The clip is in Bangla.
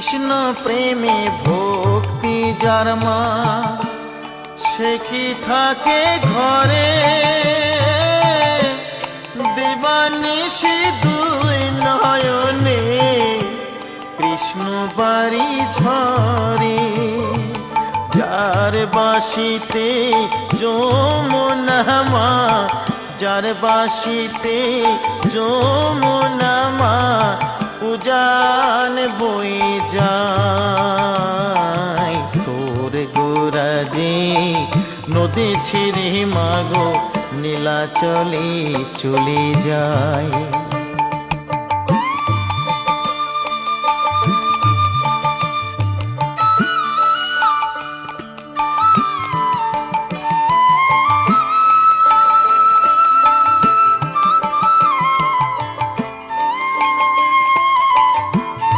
কৃষ্ণ প্রেমে ভক্তি যার মা, সে কি থাকে ঘরে দেবানিশি দুই নয়নে কৃষ্ণ বাড়ি ঝরে। যার বাসিতে যমুনা মা, যার বাসিতে যমুনা মা উজান বই যায়। তোর গোরাজে নদী ছিঁড়ে মাগো নীলাচলে চলে যায়।